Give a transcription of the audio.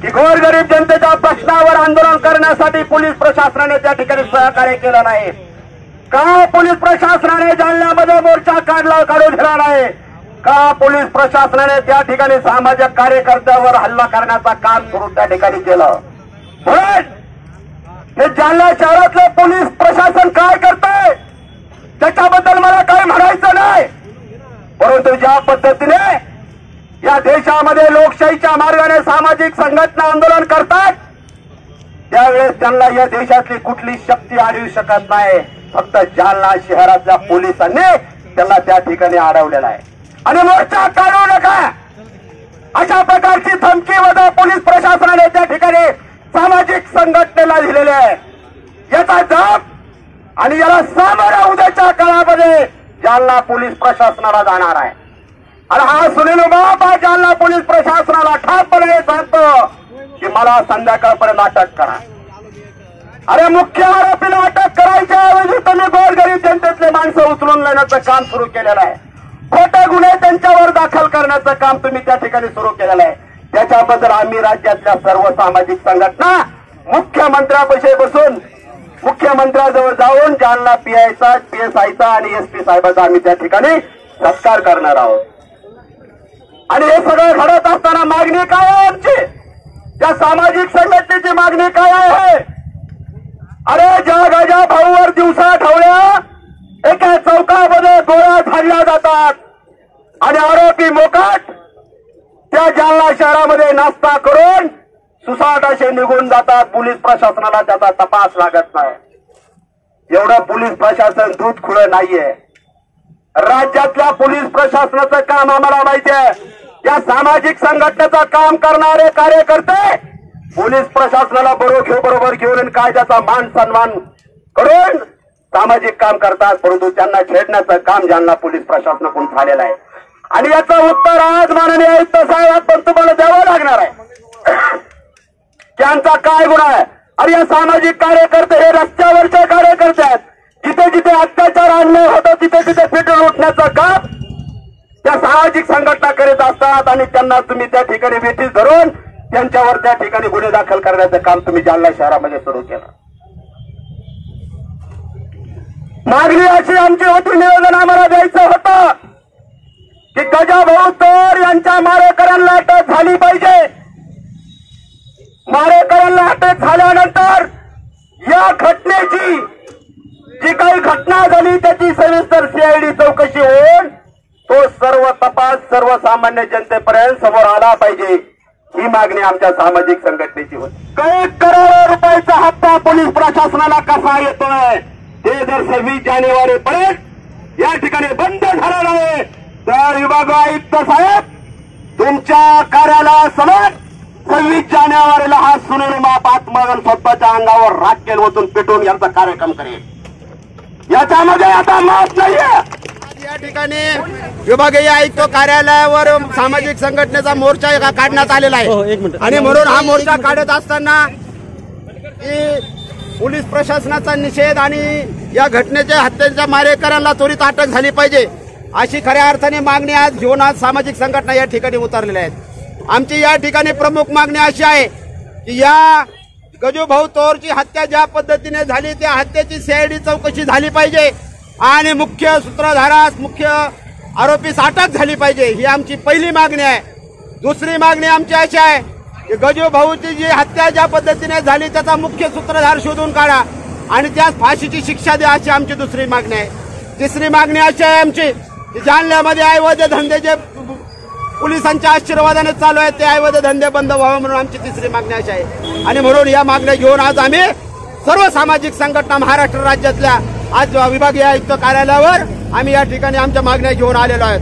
की गोरगरीब जनतेच्या प्रश्नावर आंदोलन करण्यासाठी पोलीस प्रशासनाने त्या ठिकाणी सहकार्य केलं नाही का? पोलीस प्रशासनाने जालन्यामध्ये मोर्चा काढून दिला नाही का? पोलीस प्रशासनाने त्या ठिकाणी सामाजिक कार्यकर्त्यावर हल्ला करण्याचा काम सुरू त्या ठिकाणी केलं. म्हणून हे जालना शहरातलं पोलीस प्रशासन काय करतंय त्याच्याबद्दल मला काही म्हणायचं नाही, परंतु ज्या पद्धतीने या देशामध्ये लोकशाहीच्या मार्गाने सामाजिक संघटना आंदोलन करतात त्यावेळेस त्यांना या देशातली कुठली शक्ती अडवू शकत नाही. फक्त जालना शहरातल्या पोलिसांनी त्यांना त्या ठिकाणी अडवलेला आहे. आणि मोर्चा काढू नका अशा प्रकारची धमकी वजा पोलीस प्रशासनाने त्या ठिकाणी सामाजिक संघटनेला दिलेली आहे. याचा जबाब आणि याला सामोऱ्या उद्याच्या काळामध्ये जालना पोलीस प्रशासनाला जाणार आहे. आणि हा सुनील बाबा जालना पोलीस प्रशासनाला ठामपणे सांगतो की मला संध्याकाळपर्यंत अटक करा. अरे मुख्य आरोपीला अटक करायच्या ऐवजी तुम्ही गोरगरीब जनतेतले माणसं उचलून नेण्याचं काम सुरू केलेलं आहे. खोटे गुन्हे त्यांच्यावर दाखल करण्याचं काम तुम्ही त्या ठिकाणी सुरू केलेलं आहे. त्याच्याबद्दल आम्ही राज्यातल्या सर्व सामाजिक संघटना मुख्यमंत्र्यापाशी बसून मुख्यमंत्र्याजवळ जाऊन जालना पीआयचा पीएसआयचा आणि एसपी साहेबांचा आम्ही त्या ठिकाणी सत्कार करणार आहोत. आणि हे सगळं घडत असताना मागणी काय आहे आमची? त्या सामाजिक संघटनेची मागणी काय आहे? अरे ज्या गजा भाऊवर दिवसा ठेवल्या एका चौकामध्ये गोळ्या झाडल्या जातात आणि आरोपी मोकाट त्या जालना शहरामध्ये नाश्ता करून सुसाट असे निघून जातात. पोलीस प्रशासनाला त्याचा तपास लागत नाही. एवढं पोलीस प्रशासन दूध खुळं नाहीये. राज्यातल्या पोलीस प्रशासनाचं काम आम्हाला माहिती आहे. या सामाजिक संघटनेचं काम करणारे कार्यकर्ते पोलीस प्रशासनाला बरोबर घेऊन कायद्याचा मान सन्मान करून सामाजिक काम करतात, परंतु त्यांना छेडण्याचं काम जालना पोलीस प्रशासनाकडून झालेलं आहे. आणि याचं उत्तर आज माननीय आयुक्त साहेब पण तुम्हाला द्यावं लागणार आहे. त्यांचा काय गुन्हा आहे? अरे या सामाजिक कार्यकर्ते हे रस्त्यावरचे कार्यकर्ते आहेत. जिथे जिथे अत्याचार अन्याय होतो तिथे तिथे पेटून उठण्याचं काम त्या सामाजिक संघटना करीत असतात आणि त्यांना तुम्ही त्या ठिकाणी वेठीस धरून त्यांच्यावर त्या ठिकाणी गुन्हे दाखल करण्याचं काम तुम्ही जालना शहरामध्ये सुरू केलं. मागणी अशी आमची होती, निवेदन आम्हाला द्यायचं होतं की गजाभाऊ तोर यांच्या मारेकऱ्यांना अटक झाली पाहिजे. मारेकऱ्यांना अटक झाल्यानंतर या घटनेची जी काही घटना झाली त्याची सविस्तर सीआयडी चौकशी होऊन तो सर्व तपास सर्वसामान्य जनतेपर्यंत समोर आला पाहिजे. ही मागणी आमच्या सामाजिक संघटनेची होती. काही करोड रुपयाचा हप्ता पोलीस प्रशासनाला कसा येतोय ते जर 26 जानेवारीपर्यंत या ठिकाणी बंद झालं नाही तर विभाग आयुक्त साहेब तुमच्या कार्यालयासमोर 26 जानेवारीला हा सुनील बाप आत्मगन स्वतःच्या अंगावर राखेल ओतून पेटून यांचा कार्यक्रम करेल. याच्यामध्ये आता माफ नाहीये. या ठिकाणी विभागीय आयुक्त कार्यालयावर सामाजिक संघटनेचा मोर्चा काढण्यात आलेला आहे आणि म्हणून हा मोर्चा काढत असताना पोलीस प्रशासनाचा निषेध आणि या घटनेच्या हत्येच्या मारेकऱ्यांना त्वरित अटक झाली पाहिजे अशी खऱ्या अर्थाने मागणी आज घेऊन आज सामाजिक संघटना या ठिकाणी उतरलेल्या आहेत. आमची या ठिकाणी प्रमुख मागणी अशी आहे की या गजूभाऊ तोरची हत्या ज्या पद्धतीने झाली त्या हत्येची सीआयडी चौकशी झाली पाहिजे आणि मुख्य सूत्रधारास मुख्य आरोपीस अटक झाली पाहिजे ही आमची पहिली मागणी आहे. दुसरी मागणी आमची अशी आहे की गजूभाऊची जी हत्या ज्या पद्धतीने झाली त्याचा मुख्य सूत्रधार शोधून काढा आणि त्यास फाशीची शिक्षा द्या अशी आमची दुसरी मागणी आहे. तिसरी मागणी अशी आहे आमची की जालन्यामध्ये अवैध धंदे जे पोलिसांच्या आशीर्वादाने चालू आहेत ते अवैध धंदे बंद व्हावे म्हणून आमची तिसरी मागणी अशी आहे. आणि म्हणून या मागण्या घेऊन आज आम्ही सर्व सामाजिक संघटना महाराष्ट्र राज्यातल्या आज विभागीय आयुक्त कार्यालयावर आम्ही या ठिकाणी आमच्या मागण्या घेऊन आलेलो आहोत.